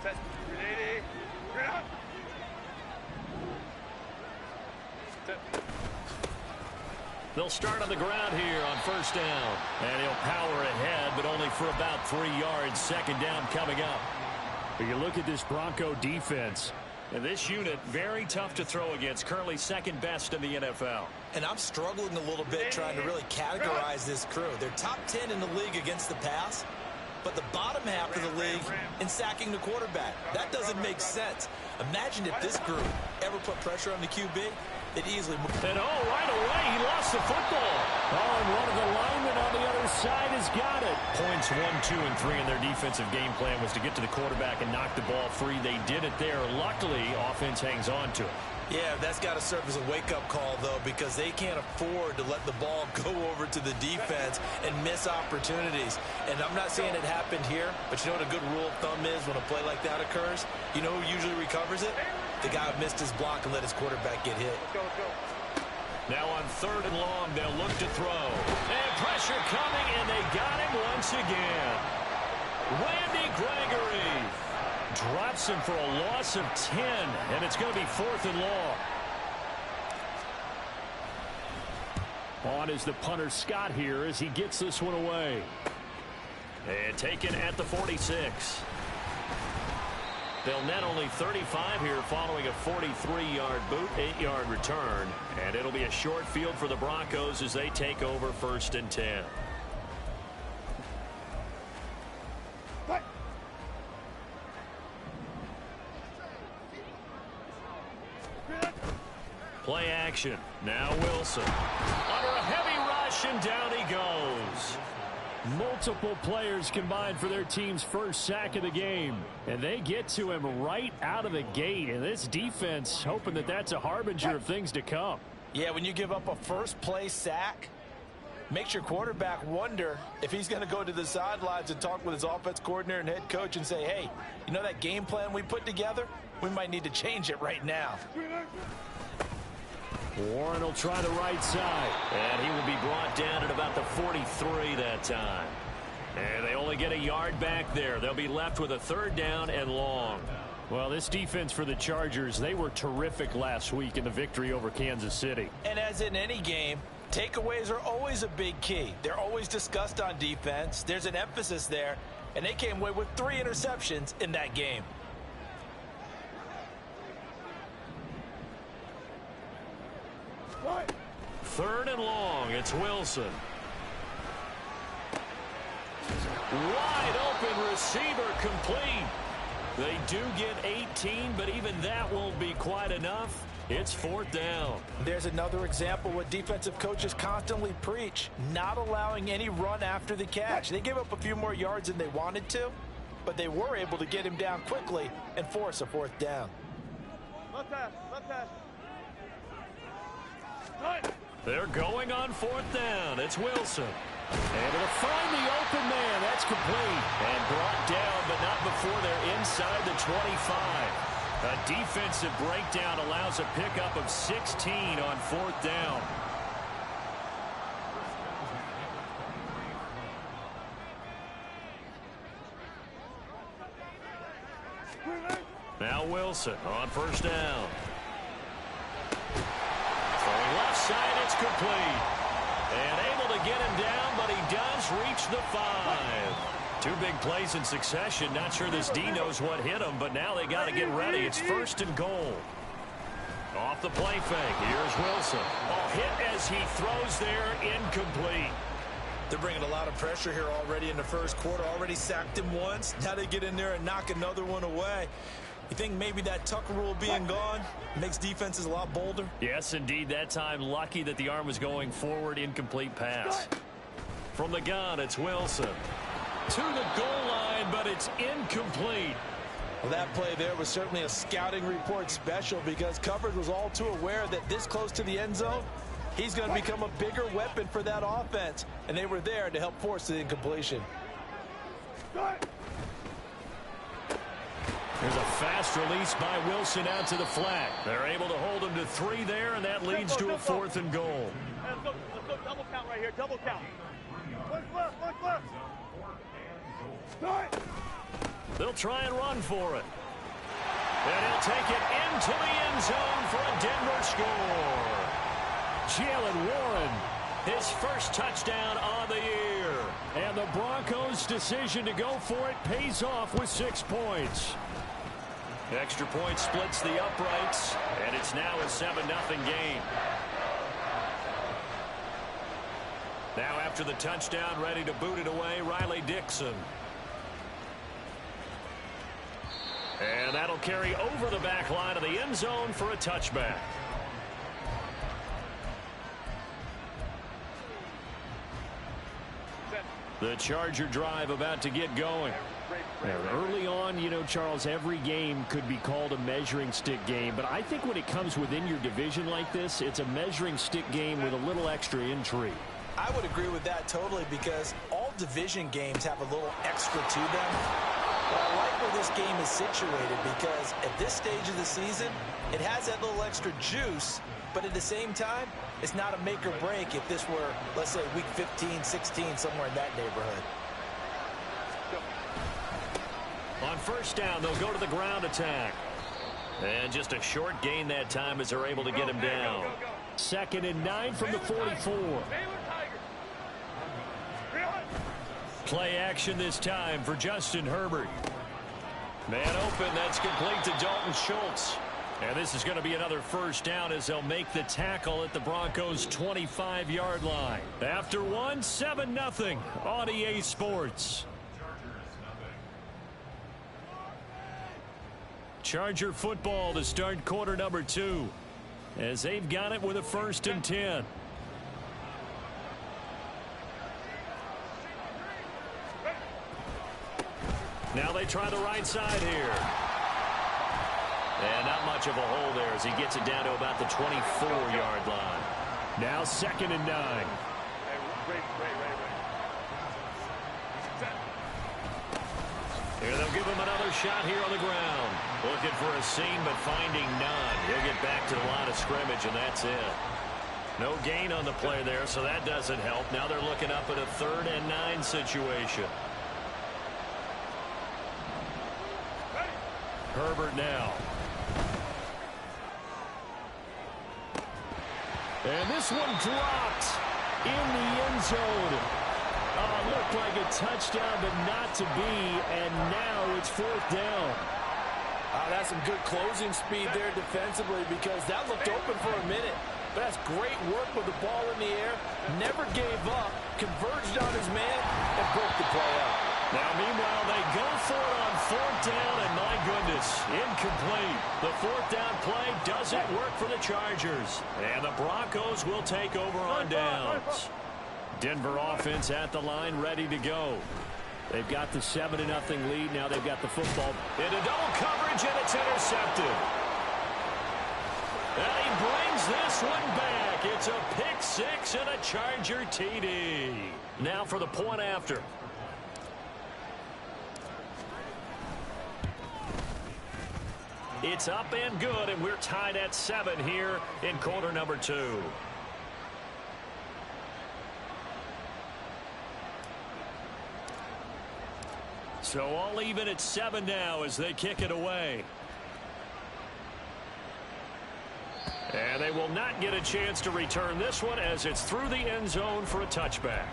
Set. 380. Get up. Set. They'll start on the ground here on first down. And he'll power ahead, but only for about 3 yards. Second down coming up. But you look at this Bronco defense. And this unit, very tough to throw against. Currently second best in the NFL. And I'm struggling a little bit trying to really categorize this crew. They're top 10 in the league against the pass, but the bottom half of the league in sacking the quarterback. That doesn't make sense. Imagine if this group ever put pressure on the QB. It easily moved. And right away, he lost the football. And one of the linemen on the other side has got it. Points 1, 2, and 3 in their defensive game plan was to get to the quarterback and knock the ball free. They did it there. Luckily, offense hangs on to it. Yeah, that's got to serve as a wake-up call, though, because they can't afford to let the ball go over to the defense and miss opportunities. And I'm not saying it happened here, but you know what a good rule of thumb is when a play like that occurs? You know who usually recovers it? The guy who missed his block and let his quarterback get hit. Let's go. Now on 3rd and long, they'll look to throw. And pressure coming, and they got him once again. Randy Gregory drops him for a loss of 10, and it's going to be 4th and long. On is the punter Scott here as he gets this one away. And taken at the 46. They'll net only 35 here following a 43-yard boot, 8-yard return. And it'll be a short field for the Broncos as they take over 1st and 10. Play action. Now Wilson. Under a heavy rush, and down he goes. Multiple players combined for their team's first sack of the game. And they get to him right out of the gate. And this defense hoping that that's a harbinger of things to come. Yeah, when you give up a first-play sack, makes your quarterback wonder if he's going to go to the sidelines and talk with his offense coordinator and head coach and say, hey, you know that game plan we put together? We might need to change it right now. Warren will try the right side. And he will be brought down at about the 43 that time. And they only get a yard back there. They'll be left with a 3rd down and long. Well, this defense for the Chargers, they were terrific last week in the victory over Kansas City. And as in any game, takeaways are always a big key. They're always discussed on defense. There's an emphasis there. And they came away with 3 interceptions in that game. What? 3rd and long. It's Wilson. Wide open receiver complete. They do get 18, but even that won't be quite enough. It's 4th down. There's another example what defensive coaches constantly preach, not allowing any run after the catch. They gave up a few more yards than they wanted to, but they were able to get him down quickly and force a 4th down. Left pass. They're going on 4th down. It's Wilson. And it'll find the open man. That's complete. And brought down, but not before they're inside the 25. A defensive breakdown allows a pickup of 16 on 4th down. Now Wilson on 1st down. Throwing left side, it's complete. And able to get him down, but he does reach the 5. 2 big plays in succession. Not sure this D knows what hit him, but now they got to get ready. It's 1st and goal. Off the play fake. Here's Wilson. Hit as he throws there, incomplete. They're bringing a lot of pressure here already in the first quarter. Already sacked him once. Now they get in there and knock another one away. You think maybe that Tucker rule being gone makes defenses a lot bolder? Yes, indeed. That time, lucky that the arm was going forward. Incomplete pass. From the gun, it's Wilson. To the goal line, but it's incomplete. Well, that play there was certainly a scouting report special because coverage was all too aware that this close to the end zone, he's going to become a bigger weapon for that offense. And they were there to help force the incompletion. There's a fast release by Wilson out to the flat. They're able to hold him to 3 there, and that leads to a 4th and goal. Let's go double count right here. Double count. One left. They'll try and run for it. And he'll take it into the end zone for a Denver score. Jalen Warren, his first touchdown on the year. And the Broncos' decision to go for it pays off with 6 points. Extra point splits the uprights, and it's now a 7-0 game. Now after the touchdown, ready to boot it away, Riley Dixon. And that'll carry over the back line of the end zone for a touchback. The Charger drive about to get going. And early on, you know, Charles, every game could be called a measuring stick game. But I think when it comes within your division like this, it's a measuring stick game with a little extra intrigue. I would agree with that totally because all division games have a little extra to them. But I like where this game is situated because at this stage of the season, it has that little extra juice, but at the same time, it's not a make or break if this were, let's say, week 15, 16, somewhere in that neighborhood. On first down, they'll go to the ground attack. And just a short gain that time as they're able to get him down. 2nd and 9 from the 44. Play action this time for Justin Herbert. Man open, that's complete to Dalton Schultz. And this is going to be another first down as they'll make the tackle at the Broncos' 25-yard line. After one, 7-0 on EA Sports. Charger football to start quarter number 2 as they've got it with a 1st and 10. Now they try the right side here. And not much of a hole there as he gets it down to about the 24-yard line. Now 2nd and 9. Here they'll give him another shot here on the ground. Looking for a seam but finding none. He'll get back to the line of scrimmage and that's it. No gain on the play there, so that doesn't help. Now they're looking up at a 3rd and 9 situation. Herbert now. And this one dropped in the end zone. Looked like a touchdown, but not to be. And now it's 4th down. That's some good closing speed there defensively because that looked open for a minute. But that's great work with the ball in the air. Never gave up. Converged on his man and broke the play up. Now, meanwhile, they go for it on 4th down, and my goodness, incomplete. The 4th down play doesn't work for the Chargers. And the Broncos will take over on downs. Denver offense at the line, ready to go. They've got the 7-0 lead. Now they've got the football. Into double coverage, and it's intercepted. And he brings this one back. It's a pick 6 and a Charger TD. Now for the point after. It's up and good, and we're tied at 7 here in quarter number 2. So all even at 7 now as they kick it away. And they will not get a chance to return this one as it's through the end zone for a touchback.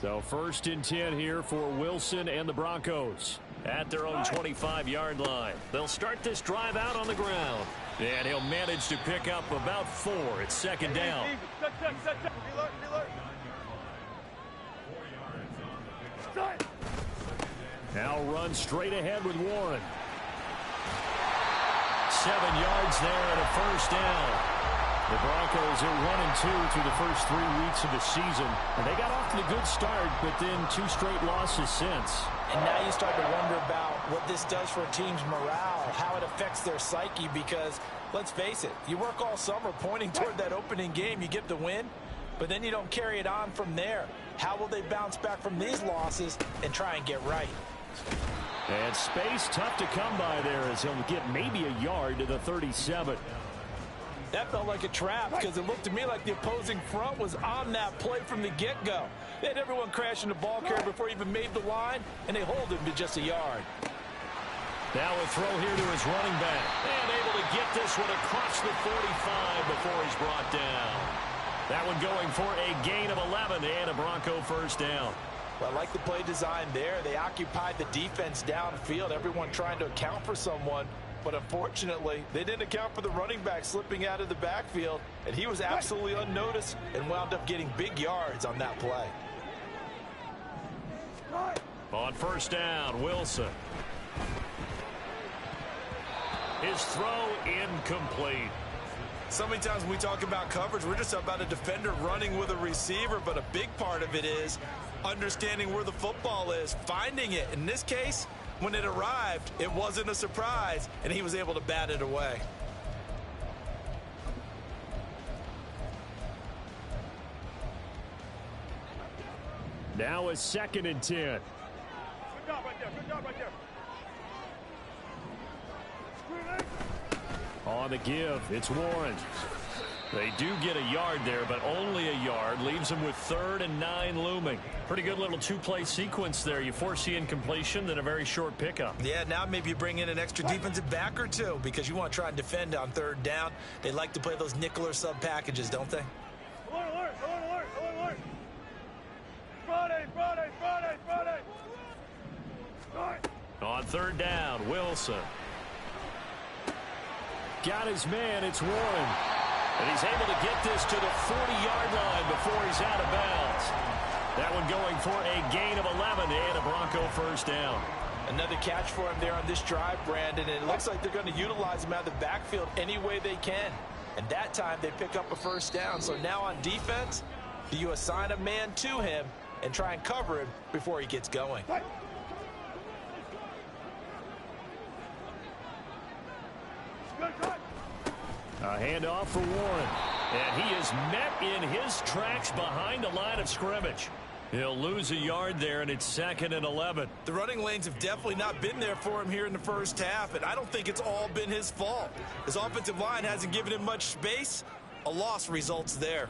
So 1st and 10 here for Wilson and the Broncos. At their own 25-yard line. They'll start this drive out on the ground. And he'll manage to pick up about 4. It's 2nd down. Now run straight ahead with Warren. 7 yards there and a 1st down. The Broncos are 1-2 through the first 3 weeks of the season. And they got off to a good start, but then 2 straight losses since. And now you start to wonder about what this does for a team's morale, how it affects their psyche, because let's face it, you work all summer pointing toward that opening game, you get the win, but then you don't carry it on from there. How will they bounce back from these losses and try and get right? And space tough to come by there as he'll get maybe a yard to the 37. That felt like a trap because it looked to me like the opposing front was on that play from the get-go. They had everyone crashing the ball carrier before he even made the line, and they hold him to just a yard. Now a throw here to his running back. And able to get this one across the 45 before he's brought down. That one going for a gain of 11 and a Bronco first down. Well, I like the play design there. They occupied the defense downfield, everyone trying to account for someone. But unfortunately, they didn't account for the running back slipping out of the backfield, and he was absolutely unnoticed and wound up getting big yards on that play. On first down, Wilson. His throw incomplete. So many times when we talk about coverage, we're just about a defender running with a receiver, but a big part of it is understanding where the football is, finding it. In this case, when it arrived, it wasn't a surprise, and he was able to bat it away. Now a 2nd and 10. Good job right there. Good job right there. On the give, it's Warren. They do get a yard there, but only a yard. Leaves them with 3rd and 9 looming. Pretty good little two-play sequence there. You foresee incompletion, then a very short pickup. Yeah, now maybe you bring in an extra defensive back or two because you want to try and defend on 3rd down. They like to play those nickel or sub packages, don't they? Alert, alert, alert, alert, alert, alert. Friday, Friday, Friday, Friday. Start. On 3rd down, Wilson. Got his man, it's Warren. And he's able to get this to the 40-yard line before he's out of bounds. That one going for a gain of 11 and a Bronco first down. Another catch for him there on this drive, Brandon, and it looks like they're going to utilize him out of the backfield any way they can. And that time they pick up a first down. So now on defense, do you assign a man to him and try and cover him before he gets going? A handoff for Warren. And he is met in his tracks behind the line of scrimmage. He'll lose a yard there, and it's 2nd and 11. The running lanes have definitely not been there for him here in the first half, and I don't think it's all been his fault. His offensive line hasn't given him much space. A loss results there.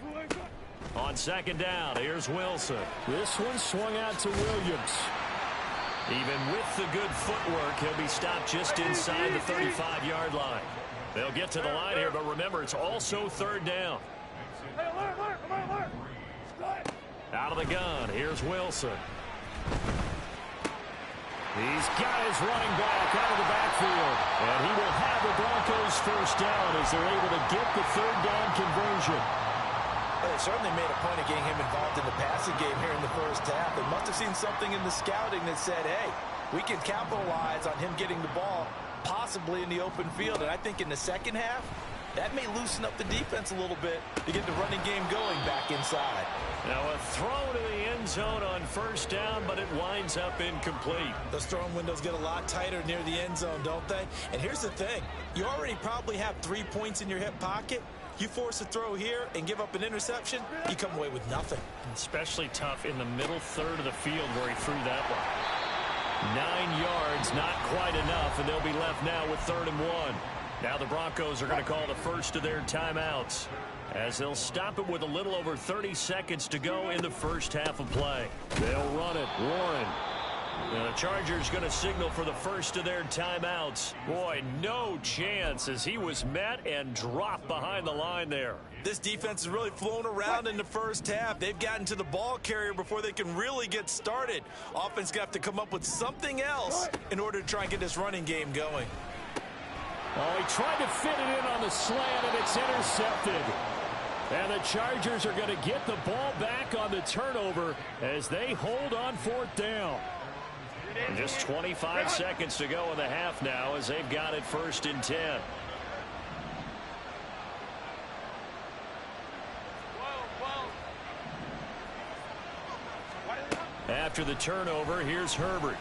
On 2nd down, here's Wilson. This one swung out to Williams. Even with the good footwork, he'll be stopped just inside the 35-yard line. They'll get to the line here, but remember, it's also 3rd down. Hey, alert, alert, alert, alert. Start. Out of the gun, here's Wilson. He's got his running back out of the backfield. And he will have the Broncos first down as they're able to get the 3rd down conversion. Well, they certainly made a point of getting him involved in the passing game here in the first half. They must have seen something in the scouting that said, hey, we can capitalize on him getting the ball possibly in the open field. And I think in the second half, that may loosen up the defense a little bit to get the running game going back inside. Now a throw to the end zone on first down, but it winds up incomplete. Those throwing windows get a lot tighter near the end zone, don't they? And here's the thing. You already probably have 3 points in your hip pocket. You force a throw here and give up an interception, you come away with nothing. Especially tough in the middle third of the field where he threw that one. 9 yards, not quite enough, and they'll be left now with 3rd and 1. Now the Broncos are going to call the first of their timeouts as they'll stop it with a little over 30 seconds to go in the first half of play. They'll run it. Warren. Now the Chargers going to signal for the first of their timeouts. Boy, no chance as he was met and dropped behind the line there. This defense has really flown around in the first half. They've gotten to the ball carrier before they can really get started. Offense going to have to come up with something else in order to try and get this running game going. Oh, he tried to fit it in on the slant, and it's intercepted. And the Chargers are going to get the ball back on the turnover as they hold on 4th down. And just 25 seconds to go in the half now as they've got it 1st and 10. After the turnover, here's Herbert.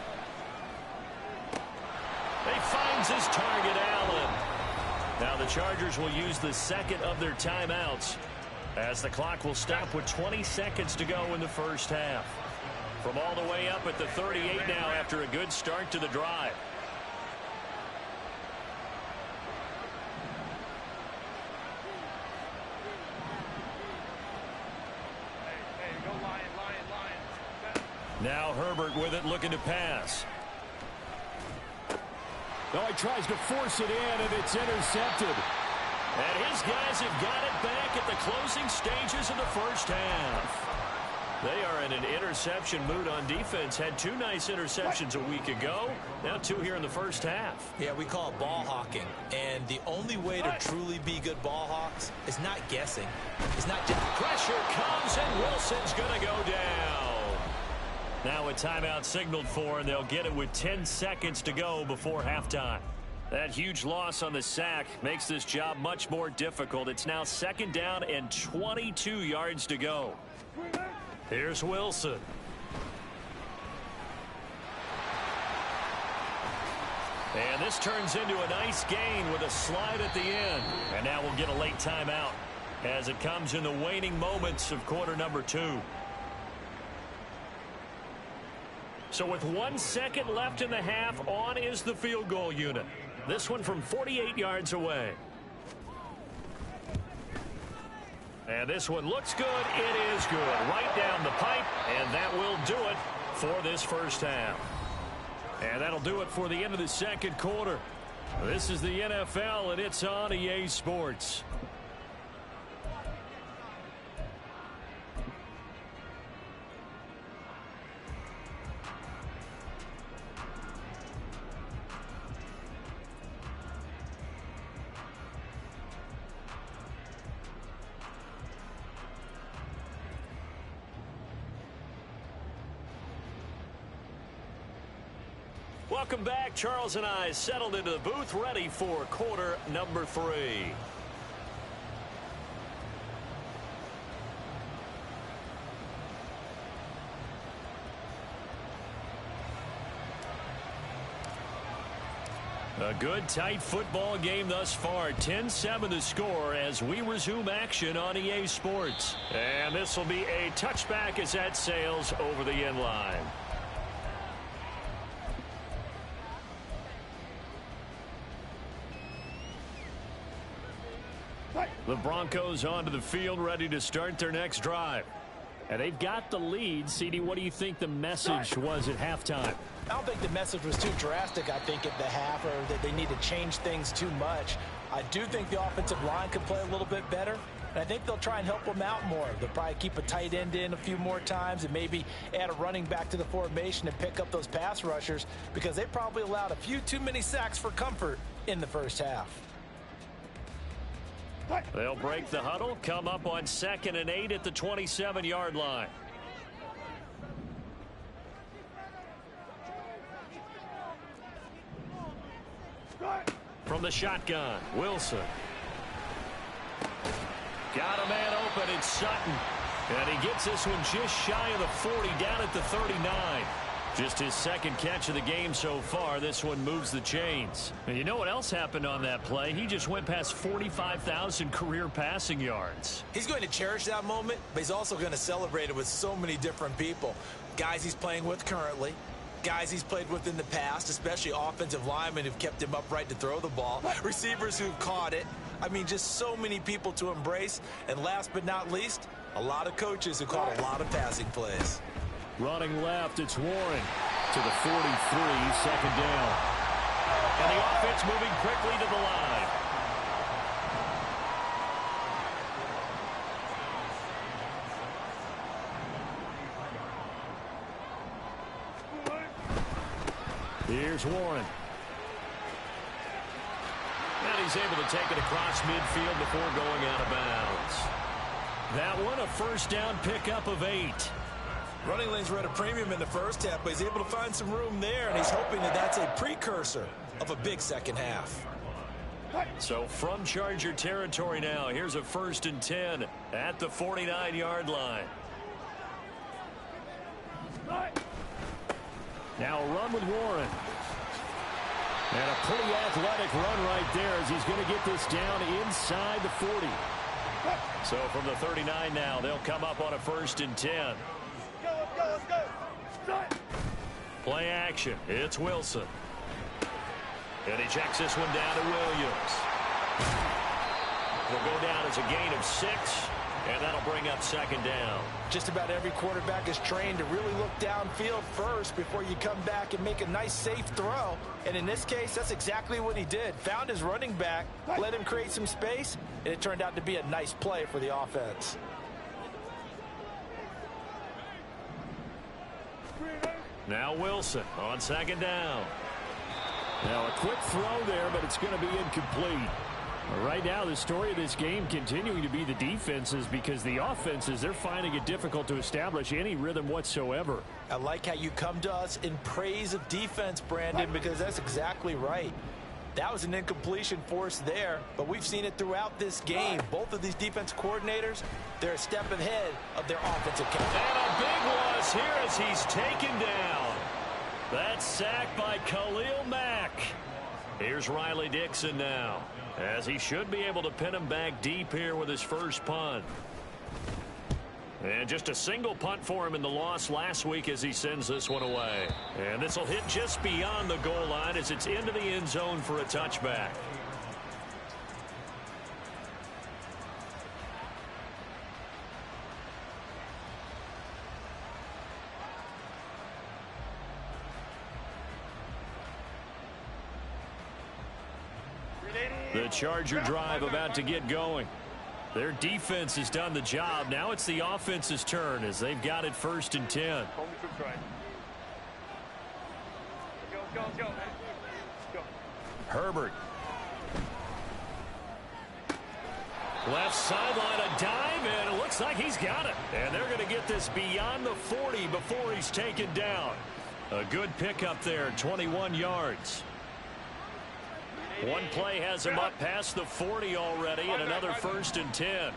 He finds his target, Allen. Now the Chargers will use the second of their timeouts as the clock will stop with 20 seconds to go in the first half. From all the way up at the 38 now after a good start to the drive. Hey, go Lion, Lion, Lion. Now Herbert with it, looking to pass. Oh, he tries to force it in, and it's intercepted. And his guys have got it back at the closing stages of the first half. They are in an interception mood on defense. Had 2 nice interceptions a week ago. Now 2 here in the first half. Yeah, we call it ball hawking. And the only way to truly be good ball hawks is not guessing. It's not just pressure comes, and Wilson's going to go down. Now a timeout signaled for, and they'll get it with 10 seconds to go before halftime. That huge loss on the sack makes this job much more difficult. It's now 2nd down and 22 yards to go. Here's Wilson. And this turns into a nice gain with a slide at the end. And now we'll get a late timeout as it comes in the waning moments of quarter number 2. So with 1 second left in the half, on is the field goal unit. This one from 48 yards away. And this one looks good. It is good. Right down the pipe, and that will do it for this first half. And that'll do it for the end of the second quarter. This is the NFL, and it's on EA Sports. Welcome back. Charles and I settled into the booth, ready for quarter number 3. A good, tight football game thus far. 10-7 the score as we resume action on EA Sports. And this will be a touchback as that sails over the end line. The Broncos onto the field, ready to start their next drive. And they've got the lead. CD, what do you think the message was at halftime? I don't think the message was too drastic, I think, at the half, or that they need to change things too much. I do think the offensive line could play a little bit better, and I think they'll try and help them out more. They'll probably keep a tight end in a few more times and maybe add a running back to the formation and pick up those pass rushers, because they probably allowed a few too many sacks for comfort in the first half. They'll break the huddle, come up on 2nd and 8 at the 27-yard line. From the shotgun, Wilson. Got a man open, it's Sutton. And he gets this one just shy of the 40, down at the 39. Just his 2nd catch of the game so far. This one moves the chains. And you know what else happened on that play? He just went past 45,000 career passing yards. He's going to cherish that moment, but he's also going to celebrate it with so many different people. Guys he's playing with currently, guys he's played with in the past, especially offensive linemen who've kept him upright to throw the ball, receivers who've caught it. I mean, just so many people to embrace. And last but not least, a lot of coaches who caught a lot of passing plays. Running left, it's Warren to the 43, 2nd down. And the offense moving quickly to the line. Here's Warren. And he's able to take it across midfield before going out of bounds. That one, a first down pickup of 8. Running lanes were at a premium in the first half, but he's able to find some room there, and he's hoping that that's a precursor of a big second half. So from Charger territory now, here's a 1st and 10 at the 49-yard line. Now a run with Warren. And a pretty athletic run right there as he's going to get this down inside the 40. So from the 39 now, they'll come up on a 1st and 10. Let's go. Play action. It's Wilson. And he checks this one down to Williams. Will go down as a gain of 6. And that'll bring up second down. Just about every quarterback is trained to really look downfield first before you come back and make a nice, safe throw. And in this case, that's exactly what he did. Found his running back, let him create some space, and it turned out to be a nice play for the offense. Now Wilson on second down. Now a quick throw there, but it's going to be incomplete. Right now, the story of this game continuing to be the defenses, because the offenses, they're finding it difficult to establish any rhythm whatsoever. I like how you come to us in praise of defense, Brandon, because that's exactly right. That was an incompletion forced there, but we've seen it throughout this game. Both of these defense coordinators, they're a step ahead of their offensive counter. And a big loss here as he's taken down. That's sacked by Khalil Mack. Here's Riley Dixon now, as he should be able to pin him back deep here with his first punt. And just a single punt for him in the loss last week as he sends this one away. And this will hit just beyond the goal line as it's into the end zone for a touchback. The Charger drive about to get going. Their defense has done the job. Now it's the offense's turn as they've got it 1st and 10. Herbert. Left sideline, a dive, and it looks like he's got it. And they're going to get this beyond the 40 before he's taken down. A good pickup there, 21 yards. One play has him up past the 40 already, and another 1st and 10.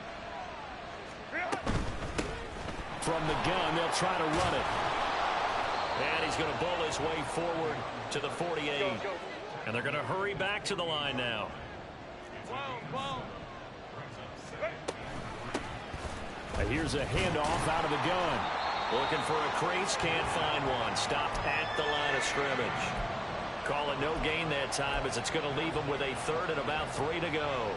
From the gun, they'll try to run it. And he's going to bull his way forward to the 48. And they're going to hurry back to the line now. Here's a handoff out of the gun. Looking for a crease, can't find one. Stopped at the line of scrimmage. Call it no gain that time as it's going to leave him with a 3rd and about 3 to go.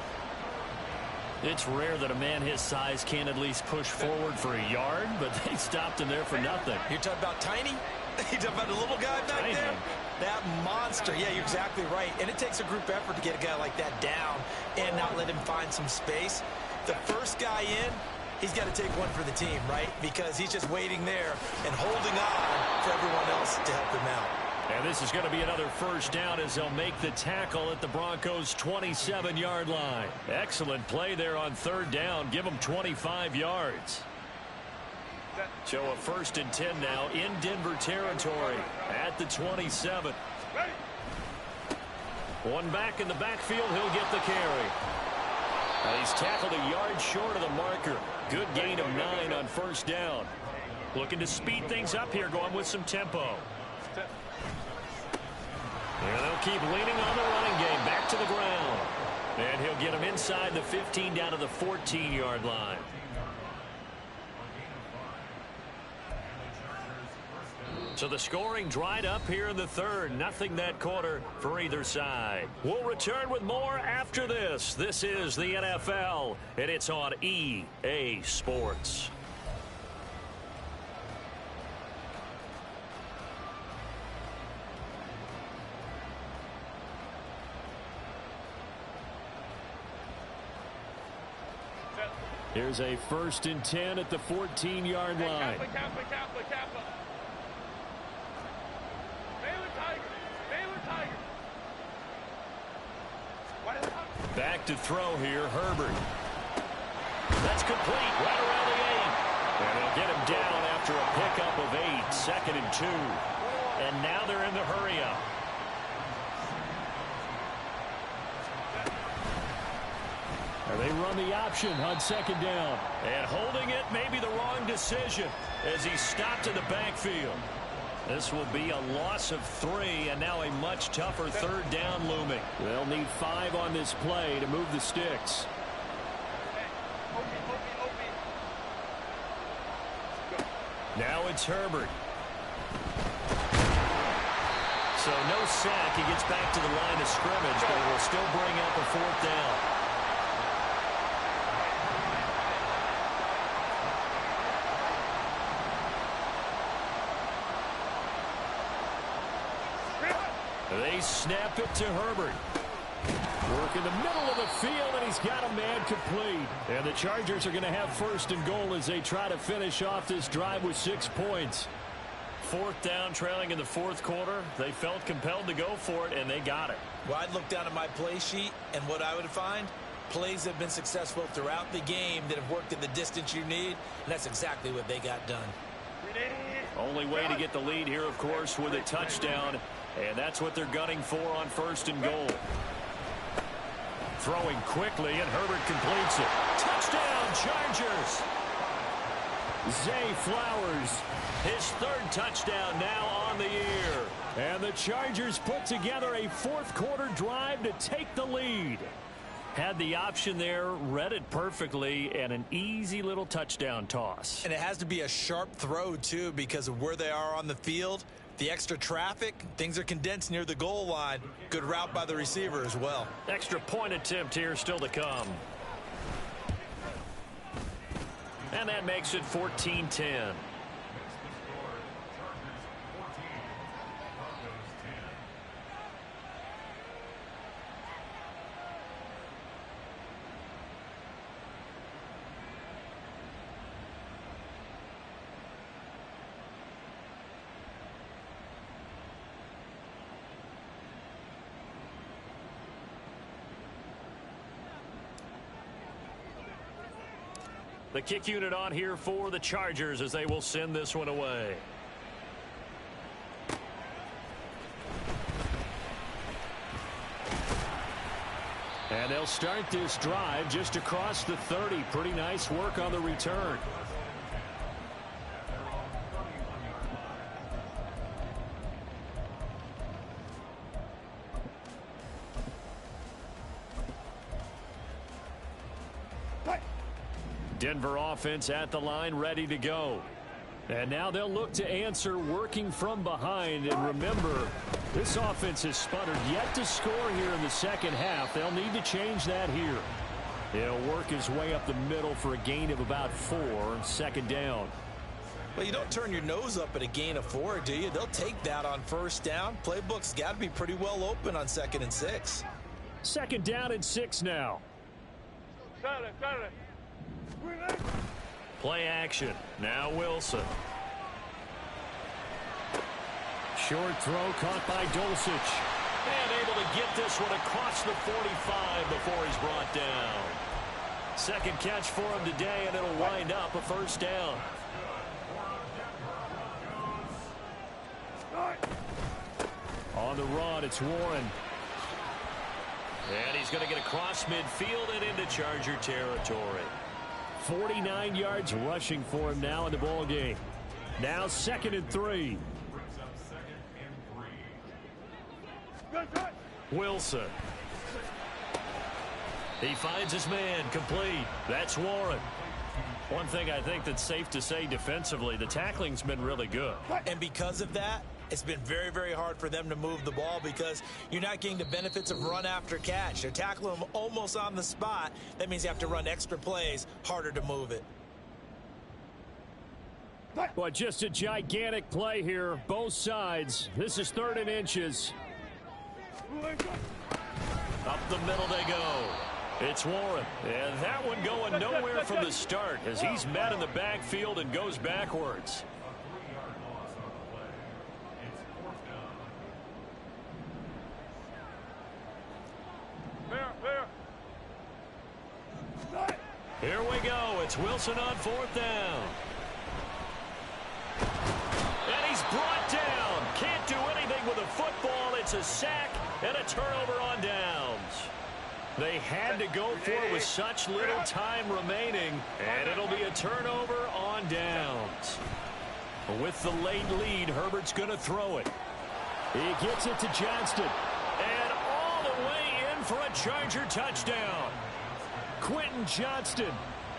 It's rare that a man his size can't at least push forward for a yard, but they stopped him there for nothing. You're talking about tiny? You're talking about the little guy back Tiny. there? That monster. Yeah, you're exactly right. And it takes a group effort to get a guy like that down and not let him find some space. The first guy in, he's got to take one for the team, right? Because he's just waiting there and holding on for everyone else to help him out. And this is going to be another 1st down as they'll make the tackle at the Broncos' 27-yard line. Excellent play there on 3rd down. Give them 25 yards. So a 1st and 10 now in Denver territory at the 27. One back in the backfield. He'll get the carry. And he's tackled a yard short of the marker. Good gain of 9 on 1st down. Looking to speed things up here, going with some tempo. And they'll keep leaning on the running game back to the ground. And he'll get him inside the 15 down to the 14-yard line. So the scoring dried up here in the 3rd. Nothing that quarter for either side. We'll return with more after this. This is the NFL, and it's on EA Sports. Here's a 1st and 10 at the 14-yard line. Back to throw here, Herbert. That's complete, right around the 8. And they'll get him down after a pickup of 8, 2nd and 2. And now they're in the hurry-up. They run the option on 2nd down. And holding it may be the wrong decision as he stopped in the backfield. This will be a loss of 3, and now a much tougher 3rd down looming. They'll need 5 on this play to move the sticks. Now it's Herbert. So no sack. He gets back to the line of scrimmage, but it will still bring up a 4th down. They snap it to Herbert. Work in the middle of the field, and he's got a man complete. And the Chargers are going to have first and goal as they try to finish off this drive with 6 points. Fourth down, trailing in the fourth quarter. They felt compelled to go for it, and they got it. Well, I'd look down at my play sheet, and what I would find, plays have been successful throughout the game that have worked at the distance you need, and that's exactly what they got done. Only way to get the lead here, of course, with a touchdown, and that's what they're gunning for on first and goal. Throwing quickly, and Herbert completes it. Touchdown, Chargers! Zay Flowers. His third touchdown now on the year. And the Chargers put together a fourth-quarter drive to take the lead. Had the option there, read it perfectly, and an easy little touchdown toss. And it has to be a sharp throw, too, because of where they are on the field. The extra traffic, things are condensed near the goal line. Good route by the receiver as well. Extra point attempt here still to come. And that makes it 14-10. The kick unit on here for the Chargers as they will send this one away. And they'll start this drive just across the 30. Pretty nice work on the return. Denver offense at the line, ready to go. And now they'll look to answer working from behind. And remember, this offense has sputtered yet to score here in the second half. They'll need to change that here. He'll work his way up the middle for a gain of about 4. Second down. Well, you don't turn your nose up at a gain of 4, do you? They'll take that on first down. Playbook's got to be pretty well open on 2nd and 6. Second down and 6 now. Play action. Now Wilson. Short throw caught by Dulcich. And able to get this one across the 45 before he's brought down. Second catch for him today, and it'll wind up a first down. On the run, it's Warren. And he's going to get across midfield and into Charger territory. 49 yards rushing for him now in the ball game. Now 2nd and 3. Wilson. He finds his man complete. That's Warren. One thing I think that's safe to say defensively, the tackling's been really good. And because of that, it's been very, very hard for them to move the ball because you're not getting the benefits of run after catch. They're tackling them almost on the spot. That means you have to run extra plays, harder to move it. But just a gigantic play here, both sides. This is 3rd and inches. Up the middle they go. It's Warren. And that one going nowhere from the start as he's met in the backfield and goes backwards. Here we go. It's Wilson on 4th down. And he's brought down. Can't do anything with a football. It's a sack and a turnover on downs. They had to go for it with such little time remaining, and it'll be a turnover on downs. With the late lead, Herbert's going to throw it. He gets it to Johnston. And all the way in for a Charger touchdown. Quentin Johnston.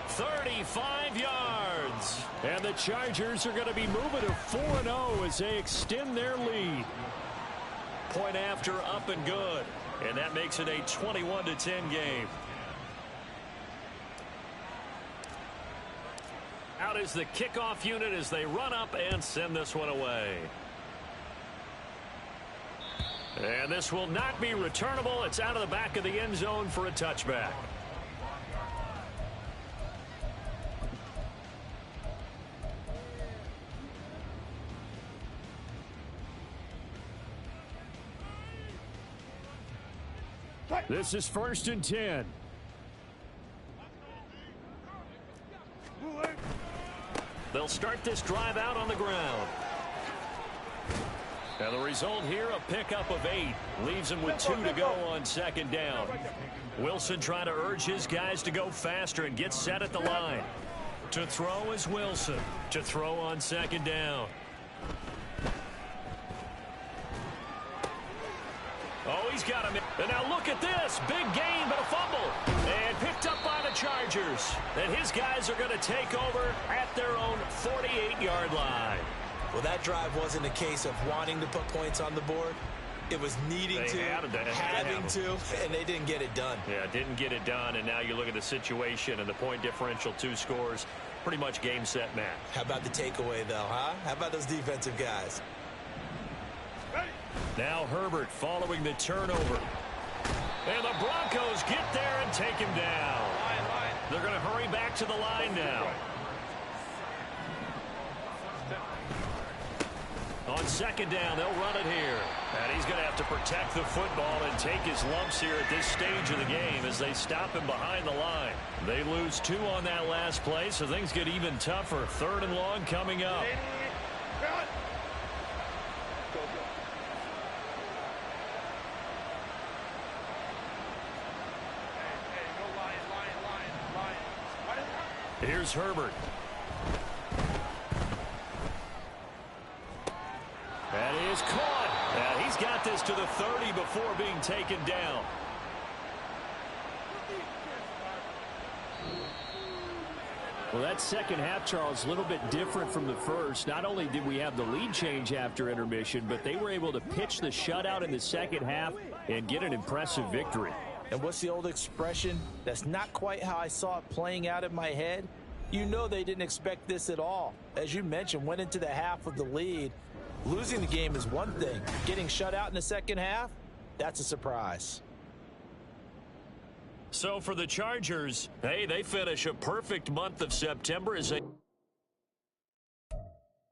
35 yards. And the Chargers are going to be moving to 4-0 as they extend their lead. Point after, up and good. And that makes it a 21-10 game. Out is the kickoff unit as they run up and send this one away. And this will not be returnable. It's out of the back of the end zone for a touchback. This is 1st and 10. They'll start this drive out on the ground. And the result here, a pickup of 8. Leaves him with 2 to go on 2nd down. Wilson trying to urge his guys to go faster and get set at the line. To throw is Wilson. To throw on 2nd down. Oh, he's got him. And now look at this. Big gain, but a fumble. And picked up by the Chargers. And his guys are going to take over at their own 48-yard line. Well, that drive wasn't a case of wanting to put points on the board. It was needing to, having to, and they didn't get it done. Yeah, didn't get it done, and now you look at the situation and the point differential, 2 scores, pretty much game, set, match. How about the takeaway, though, huh? How about those defensive guys? Now Herbert following the turnover. And the Broncos get there and take him down. They're going to hurry back to the line now. On 2nd down, they'll run it here. And he's going to have to protect the football and take his lumps here at this stage of the game as they stop him behind the line. They lose 2 on that last play, so things get even tougher. 3rd and long coming up. Here's Herbert. That is caught. And he's got this to the 30 before being taken down. Well, that second half, Charles, a little bit different from the first. Not only did we have the lead change after intermission, but they were able to pitch the shutout in the second half and get an impressive victory. And what's the old expression? That's not quite how I saw it playing out in my head. You know they didn't expect this at all. As you mentioned, went into the half with the lead. Losing the game is one thing. Getting shut out in the second half, that's a surprise. So for the Chargers, hey, they finish a perfect month of September as they